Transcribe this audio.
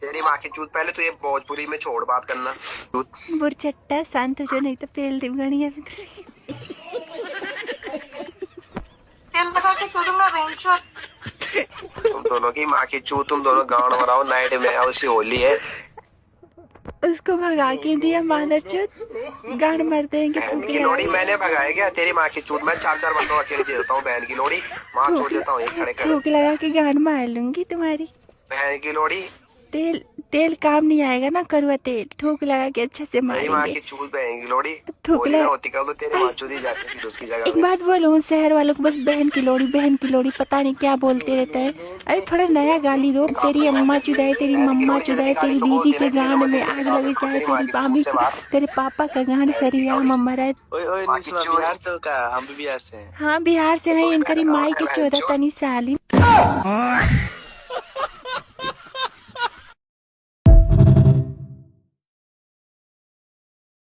तेरी माँ की चूत। पहले तो ये भोजपुरी में छोड़ बात करना। बुरचट्टा शांत हो जो, नहीं तो पेल दी गणिया। तेल लगा के छोड़ूंगा बेंचो। तुम दोनों की माँ की चूत, तुम दोनों गाँव मराओ। नाइट में आओ, सी होली है। उसको भगा के दिया मादर चोद, गाड़ मर देंगे। बहन की लोड़ी मैंने भगाया क्या? तेरी माँ की चूत। मैं 4-4 बंदों अकेले जीतता हूँ। बहन की लोड़ी माँ छोड़ देता हूँ एक खड़े खड़े। थूक लगा के गाड़ मार लूंगी तुम्हारी। बहन की लोड़ी तेल तेल काम नहीं आएगा ना, करुआ तेल थूक लगा के अच्छा से तेरी माँ मारेंगे। की चूत। बहन की लोड़ी थूक होली ना लगा। होती कल तो तेरी माँ चूत ही जाती थी उसकी जगह एक में। बात बोलूं, शहर वालों को बस बहन की लोड़ी पता नहीं क्या बोलते रहता है। अरे थोड़ा नया गाली दो। तेरी अम्मा चुदाए, तेरी बहन की मम्मा लोड़ी चुदाए, जितनी गाली तेरी तो दीदी बोलती के ना, 3 गांड नंबर में दिल पे आग निकाल लगे, दो चाहे तेरी माँ तेरी की चूत मामी से को, बात। तेरे पापा का गांड बहन की सरिया लोड़ी मम्मा रहे। ओए माँ की निस्वा चूत। बिहार से हो का? हम भी बिहार से हैं। हाँ बिहार से है, तू भी इनकरी बहन माई की का चौदह चूत। तनी साली।